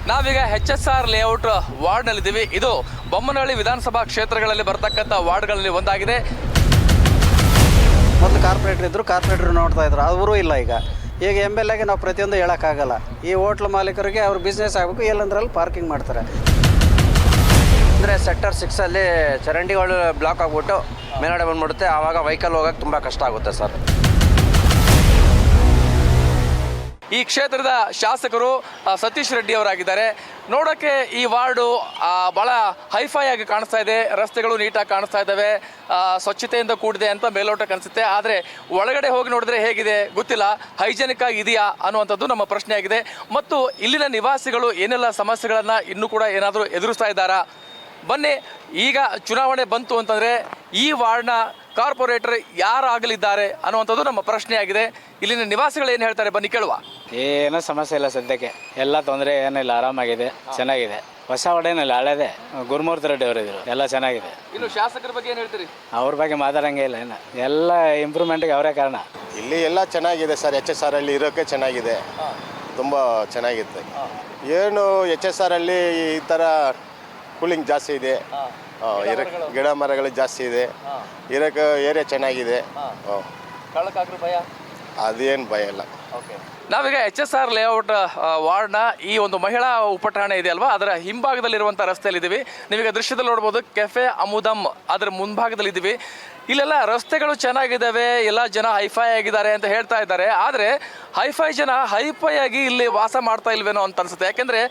ನಾವೀಗ HSR layout ವಾರ್ಡ್ನಲ್ಲಿದ್ದೀವಿ. ಇದು ಬೊಮ್ಮನಹಳ್ಳಿ ವಿಧಾನಸಭಾ ಕ್ಷೇತ್ರಗಳಲ್ಲಿ ಬರ್ತಕ್ಕಂಥ ವಾರ್ಡ್ಗಳಲ್ಲಿ ಒಂದಾಗಿದೆ. ಮೊದಲು ಕಾರ್ಪೊರೇಟರ್ ಇದ್ದರು, ಕಾರ್ಪೊರೇಟರ್ ನೋಡ್ತಾ ಇದ್ರು, ಅವರು ಇಲ್ಲ ಈಗ MLAಗೆ ನಾವು ಪ್ರತಿಯೊಂದು ಹೇಳೋಕ್ಕಾಗಲ್ಲ. ಈ ಹೋಟ್ಲ್ ಮಾಲೀಕರಿಗೆ ಅವ್ರ ಬಿಸ್ನೆಸ್ ಆಗಬೇಕು, ಎಲ್ಲಂದ್ರಲ್ಲಿ ಪಾರ್ಕಿಂಗ್ ಮಾಡ್ತಾರೆ. ಅಂದರೆ ಸೆಕ್ಟರ್ 6ಅಲ್ಲಿ ಚರಂಡಿಗಳು ಬ್ಲಾಕ್ ಆಗಿಬಿಟ್ಟು ಮೇಲ್ಗಡೆ ಬಂದ್ಬಿಡುತ್ತೆ. ಆವಾಗ ವೆಹಿಕಲ್ ಹೋಗೋಕ್ಕೆ ತುಂಬ ಕಷ್ಟ ಆಗುತ್ತೆ ಸರ್. ಈ ಕ್ಷೇತ್ರದ ಶಾಸಕರು ಸತೀಶ್ ರೆಡ್ಡಿ ಅವರಾಗಿದ್ದಾರೆ. ನೋಡೋಕ್ಕೆ ಈ ವಾರ್ಡು ಭಾಳ ಹೈಫೈ ಆಗಿ ಕಾಣಿಸ್ತಾ ಇದೆ. ರಸ್ತೆಗಳು ನೀಟಾಗಿ ಕಾಣಿಸ್ತಾ ಇದ್ದಾವೆ, ಸ್ವಚ್ಛತೆಯಿಂದ ಕೂಡಿದೆ ಅಂತ ಮೇಲ್ನೋಟಕ್ಕೆ ಅನಿಸುತ್ತೆ. ಆದರೆ ಒಳಗಡೆ ಹೋಗಿ ನೋಡಿದ್ರೆ ಹೇಗಿದೆ ಗೊತ್ತಿಲ್ಲ, ಹೈಜೆನಿಕ್ ಆಗಿ ಇದೆಯಾ ಅನ್ನುವಂಥದ್ದು ನಮ್ಮ ಪ್ರಶ್ನೆ ಆಗಿದೆ. ಮತ್ತು ಇಲ್ಲಿನ ನಿವಾಸಿಗಳು ಏನೆಲ್ಲ ಸಮಸ್ಯೆಗಳನ್ನು ಇನ್ನೂ ಕೂಡ ಏನಾದರೂ ಎದುರಿಸ್ತಾ ಇದ್ದಾರಾ? ಬನ್ನಿ, ಈಗ ಚುನಾವಣೆ ಬಂತು ಅಂತಂದರೆ ಈ ವಾರ್ಡ್ನ ಕಾರ್ಪೊರೇಟರ್ ಯಾರಾಗಲಿದ್ದಾರೆ ಅನ್ನುವಂಥದ್ದು ನಮ್ಮ ಪ್ರಶ್ನೆ ಆಗಿದೆ. ಇಲ್ಲಿನ ನಿವಾಸಿಗಳು ಏನು ಹೇಳ್ತಾರೆ ಬನ್ನಿ ಕೇಳುವ. ಏನೂ ಸಮಸ್ಯೆ ಇಲ್ಲ ಸದ್ಯಕ್ಕೆ, ಎಲ್ಲ ತೊಂದರೆ ಏನಿಲ್ಲ, ಆರಾಮಾಗಿದೆ, ಚೆನ್ನಾಗಿದೆ. ಹೊಸ ವಾರ್ಡೇನಿಲ್ಲ, ಹಳೇದೆ. ಗುರುಮೂರ್ತಿ ರೆಡ್ಡಿ ಅವರಿದ್ರು, ಎಲ್ಲ ಚೆನ್ನಾಗಿದೆ. ಇನ್ನು ಶಾಸಕರ ಬಗ್ಗೆ ಏನು ಹೇಳ್ತೀರಿ? ಅವ್ರ ಬಗ್ಗೆ ಮಾತಾಡಂಗೆ ಇಲ್ಲ, ಏನು ಎಲ್ಲ ಇಂಪ್ರೂವ್ಮೆಂಟ್ಗೆ ಅವರೇ ಕಾರಣ. ಇಲ್ಲಿ ಎಲ್ಲ ಚೆನ್ನಾಗಿದೆ ಸರ್. HSR ಅಲ್ಲಿ ಇರೋಕ್ಕೆ ಚೆನ್ನಾಗಿದೆ, ತುಂಬ ಚೆನ್ನಾಗಿತ್ತು. ಏನು HSR ಅಲ್ಲಿ ಈ ಥರ ಕೂಲಿಂಗ್ ಜಾಸ್ತಿ ಇದೆ, ಗಿಡ ಮರಗಳು ಜಾಸ್ತಿ ಇದೆ, ಇರೋಕ್ಕೆ ಏರಿಯಾ ಚೆನ್ನಾಗಿದೆ. ಭಯ ಅದೇನು ಭಯ ಇಲ್ಲ. ನಾವೀಗ HSR ಲೇಔಟ್ ವಾರ್ಡ್ನ ಈ ಒಂದು ಮಹಿಳಾ ಉಪಠಾಣೆ ಇದೆ ಅಲ್ವಾ, ಅದರ ಹಿಂಭಾಗದಲ್ಲಿರುವಂಥ ರಸ್ತೆಯಲ್ಲಿದ್ದೀವಿ. ನೀವೀಗ ದೃಶ್ಯದಲ್ಲಿ ನೋಡ್ಬೋದು ಕೆಫೆ ಅಮುದಮ್ ಅದರ ಮುಂಭಾಗದಲ್ಲಿದ್ದೀವಿ. ಇಲ್ಲೆಲ್ಲ ರಸ್ತೆಗಳು ಚೆನ್ನಾಗಿದ್ದಾವೆ, ಎಲ್ಲ ಜನ ಹೈಫೈ ಆಗಿದ್ದಾರೆ ಅಂತ ಹೇಳ್ತಾ ಇದ್ದಾರೆ. ಆದರೆ ಹೈಫೈ ಜನ ಹೈಫೈ ಆಗಿ ಇಲ್ಲಿ ವಾಸ ಮಾಡ್ತಾ ಇಲ್ವೇನೋ ಅಂತ ಅನಿಸುತ್ತೆ. ಯಾಕೆಂದರೆ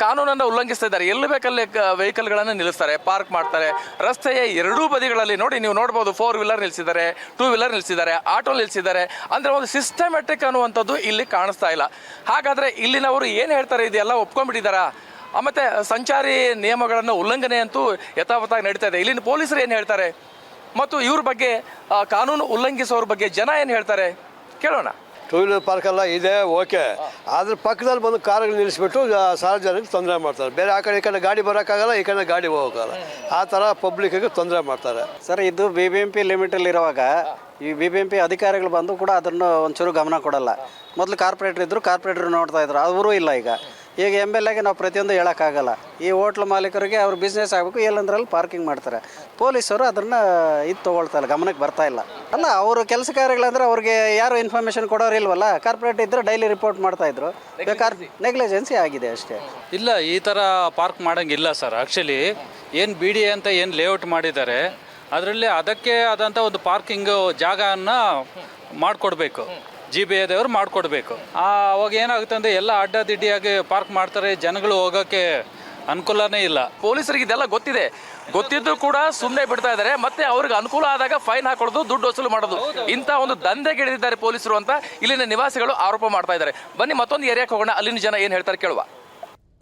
ಕಾನೂನನ್ನು ಉಲ್ಲಂಘಿಸ್ತಾ ಇದ್ದಾರೆ. ಎಲ್ಲಿ ಬೇಕಲ್ಲಿ ವೆಹಿಕಲ್ಗಳನ್ನು ನಿಲ್ಲಿಸ್ತಾರೆ, ಪಾರ್ಕ್ ಮಾಡ್ತಾರೆ. ರಸ್ತೆಯ ಎರಡೂ ಬದಿಗಳಲ್ಲಿ ನೋಡಿ, ನೀವು ನೋಡ್ಬೋದು 4 ವೀಲರ್ ನಿಲ್ಲಿಸಿದ್ದಾರೆ, 2 ವೀಲರ್ ನಿಲ್ಲಿಸಿದ್ದಾರೆ, ಆಟೋ ನಿಲ್ಲಿಸಿದ್ದಾರೆ. ಅಂದರೆ ಒಂದು ಸಿಸ್ಟಮ್ಯಾಟಿಕ್ ಅನ್ನುವಂಥದ್ದು ಇಲ್ಲಿ ಕಾಣಿಸ್ತಾ ಇಲ್ಲ. ಹಾಗಾದರೆ ಇಲ್ಲಿನವರು ಏನು ಹೇಳ್ತಾರೆ, ಇದೆಲ್ಲ ಒಪ್ಕೊಂಡ್ಬಿಟ್ಟಿದ್ದಾರಾ? ಮತ್ತು ಸಂಚಾರಿ ನಿಯಮಗಳನ್ನು ಉಲ್ಲಂಘನೆ ಅಂತೂ ಯಥಾವತ್ತಾಗಿ ನಡೀತಾ ಇದೆ. ಇಲ್ಲಿನ ಪೊಲೀಸರು ಏನು ಹೇಳ್ತಾರೆ ಮತ್ತು ಇವ್ರ ಬಗ್ಗೆ, ಕಾನೂನು ಉಲ್ಲಂಘಿಸೋರ ಬಗ್ಗೆ ಜನ ಏನು ಹೇಳ್ತಾರೆ ಕೇಳೋಣ. 2 ವೀಲರ್ ಪಾರ್ಕ್ ಎಲ್ಲ ಇದೆ, ಓಕೆ. ಅದ್ರ ಪಕ್ಕದಲ್ಲಿ ಬಂದು ಕಾರುಗಳು ನಿಲ್ಲಿಸ್ಬಿಟ್ಟು ಸಾರ್ವಜನಿಕರಿಗೆ ತೊಂದರೆ ಮಾಡ್ತಾರೆ. ಬೇರೆ ಆ ಕಡೆ ಈ ಕಡೆ ಗಾಡಿ ಬರೋಕ್ಕಾಗಲ್ಲ, ಈ ಕಡೆ ಗಾಡಿ ಹೋಗೋಕ್ಕಾಗಲ್ಲ. ಆ ಥರ ಪಬ್ಲಿಕ್ಕಿಗೆ ತೊಂದರೆ ಮಾಡ್ತಾರೆ ಸರ್. ಇದು BBMP ಲಿಮಿಟಲ್ಲಿರುವಾಗ ಈ BBMP ಅಧಿಕಾರಿಗಳು ಬಂದು ಕೂಡ ಅದನ್ನು ಒಂಚೂರು ಗಮನ ಕೊಡಲ್ಲ. ಮೊದಲು ಕಾರ್ಪೊರೇಟರ್ ಇದ್ದರು, ಕಾರ್ಪೊರೇಟರ್ ನೋಡ್ತಾ ಇದ್ರು, ಅವರು ಇಲ್ಲ ಈಗ MLAಗೆ ನಾವು ಪ್ರತಿಯೊಂದು ಹೇಳೋಕ್ಕಾಗಲ್ಲ. ಈ ಹೋಟ್ಲ್ ಮಾಲೀಕರಿಗೆ ಅವ್ರ ಬಿಸ್ನೆಸ್ ಆಗಬೇಕು, ಎಲ್ಲಂದ್ರಲ್ಲಿ ಪಾರ್ಕಿಂಗ್ ಮಾಡ್ತಾರೆ. ಪೊಲೀಸರು ಅದನ್ನು ತೊಗೊಳ್ತಾ ಇಲ್ಲ, ಗಮನಕ್ಕೆ ಬರ್ತಾ ಇಲ್ಲ. ಅಲ್ಲ, ಅವರು ಕೆಲಸ ಕಾರ್ಯಗಳಂದ್ರೆ ಅವ್ರಿಗೆ ಯಾರು ಇನ್ಫಾರ್ಮೇಷನ್ ಕೊಡೋರು ಇಲ್ವಲ್ಲ. ಕಾರ್ಪೊರೇಟ್ ಇದ್ದರೆ ಡೈಲಿ ರಿಪೋರ್ಟ್ ಮಾಡ್ತಾಯಿದ್ರು. ನೆಗ್ಲಿಜೆನ್ಸಿ ಆಗಿದೆ ಅಷ್ಟೇ. ಇಲ್ಲ, ಈ ಥರ ಪಾರ್ಕ್ ಮಾಡೋಂಗಿಲ್ಲ ಸರ್. ಆ್ಯಕ್ಚುಲಿ ಏನು BD ಅಂತ ಏನು ಲೇಔಟ್ ಮಾಡಿದ್ದಾರೆ, ಅದರಲ್ಲಿ ಅದಕ್ಕೆ ಆದಂಥ ಒಂದು ಪಾರ್ಕಿಂಗ್ ಜಾಗವನ್ನು ಮಾಡಿಕೊಡ್ಬೇಕು. GBAದವರು ಮಾಡಿಕೊಡ್ಬೇಕು. ಅವಾಗ ಏನಾಗುತ್ತೆ ಅಂದರೆ ಎಲ್ಲ ಅಡ್ಡದಿಡ್ಡಿಯಾಗಿ ಪಾರ್ಕ್ ಮಾಡ್ತಾರೆ, ಜನಗಳು ಹೋಗೋಕ್ಕೆ ಅನುಕೂಲನೇ ಇಲ್ಲ. ಪೊಲೀಸರಿಗೆ ಇದೆಲ್ಲ ಗೊತ್ತಿದ್ದು ಕೂಡ ಸುಮ್ಮನೆ ಬಿಡ್ತಾ ಇದ್ದಾರೆ. ಮತ್ತೆ ಅವ್ರಿಗೆ ಅನುಕೂಲ ಆದಾಗ ಫೈನ್ ಹಾಕೊಳ್ಳೋದು, ದುಡ್ಡು ವಸೂಲು ಮಾಡೋದು, ಇಂಥ ಒಂದು ದಂಧೆಗಿಳಿದಿದ್ದಾರೆ ಪೊಲೀಸರು ಅಂತ ಇಲ್ಲಿನ ನಿವಾಸಿಗಳು ಆರೋಪ ಮಾಡ್ತಾ ಇದ್ದಾರೆ. ಬನ್ನಿ ಮತ್ತೊಂದು ಏರಿಯಾಕ್ಕೆ ಹೋಗೋಣ, ಅಲ್ಲಿನ ಜನ ಏನು ಹೇಳ್ತಾರೆ ಕೇಳುವ.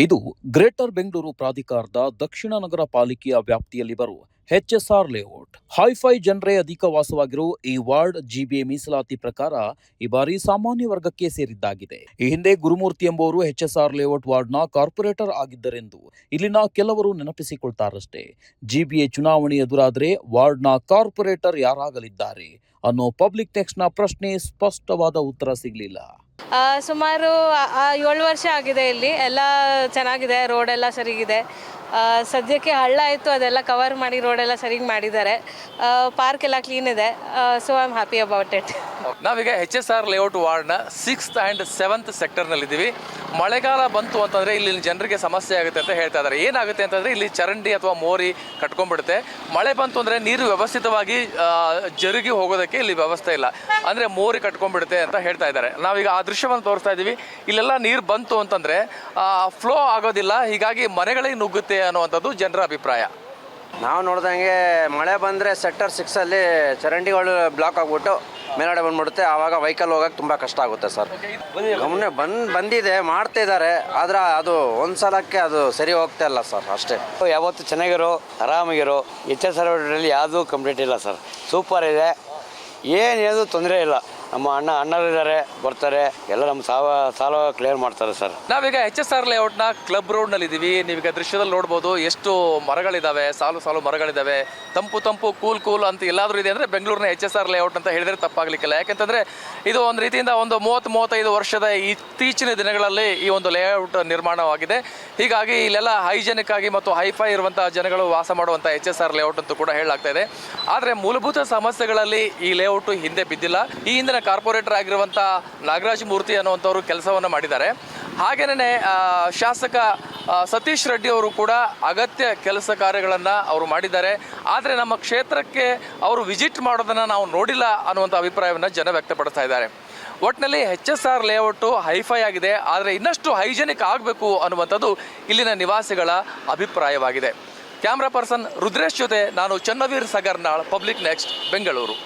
ಇದು ಗ್ರೇಟರ್ ಬೆಂಗಳೂರು ಪ್ರಾಧಿಕಾರದ ದಕ್ಷಿಣ ನಗರ ಪಾಲಿಕೆಯ ವ್ಯಾಪ್ತಿಯಲ್ಲಿ ಬರುವ HSR ಲೇಔಟ್. ಹೈಫೈ ಜನರೇ ಅಧಿಕ ವಾಸವಾಗಿರುವ ಈ ವಾರ್ಡ್ GBA ಮೀಸಲಾತಿ ಪ್ರಕಾರ ಈ ಬಾರಿ ಸಾಮಾನ್ಯ ವರ್ಗಕ್ಕೆ ಸೇರಿದ್ದಾಗಿದೆ. ಈ ಹಿಂದೆ ಗುರುಮೂರ್ತಿ ಎಂಬುವರು HSR ಲೇಔಟ್ ವಾರ್ಡ್ನ ಕಾರ್ಪೊರೇಟರ್ ಆಗಿದ್ದರೆಂದು ಇಲ್ಲಿನ ಕೆಲವರು ನೆನಪಿಸಿಕೊಳ್ತಾರಷ್ಟೇ. GBA ಚುನಾವಣೆ ಎದುರಾದರೆ ವಾರ್ಡ್ನ ಕಾರ್ಪೊರೇಟರ್ ಯಾರಾಗಲಿದ್ದಾರೆ ಅನ್ನೋ ಪಬ್ಲಿಕ್ ಟೆಕ್ಸ್ಟ್ನ ಪ್ರಶ್ನೆ ಸ್ಪಷ್ಟವಾದ ಉತ್ತರ ಸಿಗಲಿಲ್ಲ. ಸುಮಾರು 7 ವರ್ಷ ಆಗಿದೆ. ಇಲ್ಲಿ ಎಲ್ಲ ಚೆನ್ನಾಗಿದೆ, ರೋಡೆಲ್ಲ ಸರಿಗಿದೆ. ಸದ್ಯಕ್ಕೆ ಹಳ್ಳ ಆಯಿತು, ಅದೆಲ್ಲ ಕವರ್ ಮಾಡಿ ರೋಡೆಲ್ಲ ಸರಿಗೆ ಮಾಡಿದ್ದಾರೆ. ಪಾರ್ಕ್ ಎಲ್ಲ ಕ್ಲೀನ್ ಇದೆ. So I am happy about it. ನಾವೀಗ HSR ಲೇಔಟ್ ವಾರ್ಡ್ನ 6th and 7th ಸೆಕ್ಟರ್ನಲ್ಲಿದ್ದೀವಿ. ಮಳೆಗಾಲ ಬಂತು ಅಂತಂದರೆ ಇಲ್ಲಿನ ಜನರಿಗೆ ಸಮಸ್ಯೆ ಆಗುತ್ತೆ ಅಂತ ಹೇಳ್ತಾ ಇದ್ದಾರೆ. ಏನಾಗುತ್ತೆ ಅಂತಂದರೆ ಇಲ್ಲಿ ಚರಂಡಿ ಅಥವಾ ಮೋರಿ ಕಟ್ಕೊಂಡ್ಬಿಡುತ್ತೆ. ಮಳೆ ಬಂತು ಅಂದರೆ ನೀರು ವ್ಯವಸ್ಥಿತವಾಗಿ ಜರುಗಿ ಹೋಗೋದಕ್ಕೆ ಇಲ್ಲಿ ವ್ಯವಸ್ಥೆ ಇಲ್ಲ, ಅಂದರೆ ಮೋರಿ ಕಟ್ಕೊಂಡ್ಬಿಡುತ್ತೆ ಅಂತ ಹೇಳ್ತಾ ಇದ್ದಾರೆ. ನಾವೀಗ ಆ ದೃಶ್ಯವನ್ನು ತೋರಿಸ್ತಾ ಇದ್ದೀವಿ. ಇಲ್ಲೆಲ್ಲ ನೀರು ಬಂತು ಅಂತಂದರೆ ಫ್ಲೋ ಆಗೋದಿಲ್ಲ, ಹೀಗಾಗಿ ಮನೆಗಳಿಗೆ ನುಗ್ಗುತ್ತೆ ಅನ್ನುವಂಥದ್ದು ಜನರ ಅಭಿಪ್ರಾಯ. ನಾವು ನೋಡ್ದಂಗೆ ಮಳೆ ಬಂದರೆ ಸೆಕ್ಟರ್ 6ಅಲ್ಲಿ ಚರಂಡಿಗಳು ಬ್ಲಾಕ್ ಆಗಿಬಿಟ್ಟು ಮೇಲ್ಗಡೆ ಬಂದ್ಬಿಡುತ್ತೆ. ಆವಾಗ ವೆಹಿಕಲ್ ಹೋಗೋಕ್ಕೆ ತುಂಬ ಕಷ್ಟ ಆಗುತ್ತೆ ಸರ್. ಗಮನ ಬಂದಿದೆ, ಮಾಡ್ತಿದ್ದಾರೆ, ಆದರೆ ಅದು ಒಂದು ಸಲಕ್ಕೆ ಅದು ಸರಿ ಹೋಗ್ತಾ ಇಲ್ಲ ಸರ್, ಅಷ್ಟೇ. ಯಾವತ್ತು ಚೆನ್ನಾಗಿರೋ, ಆರಾಮಾಗಿರೋ. HSR ಯಾವುದೂ ಕಂಪ್ಲೀಟ್ ಇಲ್ಲ ಸರ್, ಸೂಪರ್ ಇದೆ, ಏನು ತೊಂದರೆ ಇಲ್ಲ. ನಮ್ಮ ಅಣ್ಣರಿದ್ದಾರೆ ಬರ್ತಾರೆ ಎಲ್ಲ ನಮ್ಮ ಸಾಲ ಕ್ಲಿಯರ್ ಮಾಡ್ತಾರೆ ಸರ್. ನಾವೀಗ HSR ಲೇಔಟ್ನ ಕ್ಲಬ್ ರೋಡ್ನಲ್ಲಿ ಇದ್ದೀವಿ. ನೀವೀಗ ದೃಶ್ಯದಲ್ಲಿ ನೋಡ್ಬೋದು ಎಷ್ಟು ಮರಗಳಿದ್ದಾವೆ, ಸಾಲು ಮರಗಳಿದ್ದಾವೆ, ತಂಪು ಕೂಲ್ ಅಂತ ಎಲ್ಲಾದರೂ ಇದೆ ಅಂದರೆ ಬೆಂಗಳೂರಿನ HSR ಲೇಔಟ್ ಅಂತ ಹೇಳಿದ್ರೆ ತಪ್ಪಾಗಲಿಕ್ಕಿಲ್ಲ. ಯಾಕೆಂತಂದರೆ ಇದು ಒಂದು ರೀತಿಯಿಂದ ಒಂದು 30-35 ವರ್ಷದ ಇತ್ತೀಚಿನ ದಿನಗಳಲ್ಲಿ ಈ ಒಂದು ಲೇಔಟ್ ನಿರ್ಮಾಣವಾಗಿದೆ. ಹೀಗಾಗಿ ಇಲ್ಲೆಲ್ಲ ಹೈಜೆನಿಕ್ ಆಗಿ ಮತ್ತು ಹೈಫೈ ಇರುವಂಥ ಜನಗಳು ವಾಸ ಮಾಡುವಂಥ HSR ಲೇಔಟ್ ಅಂತೂ ಕೂಡ ಹೇಳಲಾಗ್ತಾ ಇದೆ. ಆದರೆ ಮೂಲಭೂತ ಸಮಸ್ಯೆಗಳಲ್ಲಿ ಈ ಲೇಔಟು ಹಿಂದೆ ಬಿದ್ದಿಲ್ಲ. ಈ ಹಿಂದಿನ ಕಾರ್ಪೊರೇಟರ್ ಆಗಿರುವಂಥ ನಾಗರಾಜ್ ಮೂರ್ತಿ ಅನ್ನುವಂಥವ್ರು ಕೆಲಸವನ್ನು ಮಾಡಿದ್ದಾರೆ. ಹಾಗೇನೇ ಶಾಸಕ ಸತೀಶ್ ರೆಡ್ಡಿ ಅವರು ಕೂಡ ಅಗತ್ಯ ಕೆಲಸ ಕಾರ್ಯಗಳನ್ನು ಅವರು ಮಾಡಿದ್ದಾರೆ. ಆದರೆ ನಮ್ಮ ಕ್ಷೇತ್ರಕ್ಕೆ ಅವರು ವಿಸಿಟ್ ಮಾಡೋದನ್ನು ನಾವು ನೋಡಿಲ್ಲ ಅನ್ನುವಂಥ ಅಭಿಪ್ರಾಯವನ್ನು ಜನ ವ್ಯಕ್ತಪಡಿಸ್ತಾ ಇದ್ದಾರೆ. ಒಟ್ಟಿನಲ್ಲಿ HSR ಲೇಔಟು ಹೈಫೈ ಆಗಿದೆ, ಆದರೆ ಇನ್ನಷ್ಟು ಹೈಜೆನಿಕ್ ಆಗಬೇಕು ಅನ್ನುವಂಥದ್ದು ಇಲ್ಲಿನ ನಿವಾಸಿಗಳ ಅಭಿಪ್ರಾಯವಾಗಿದೆ. ಕ್ಯಾಮ್ರಾ ಪರ್ಸನ್ ರುದ್ರೇಶ್ ಜೊತೆ ನಾನು ಚನ್ನವೀರ್ ಸಗರ್ನಾಳ್, ಪಬ್ಲಿಕ್ ನೆಕ್ಸ್ಟ್, ಬೆಂಗಳೂರು.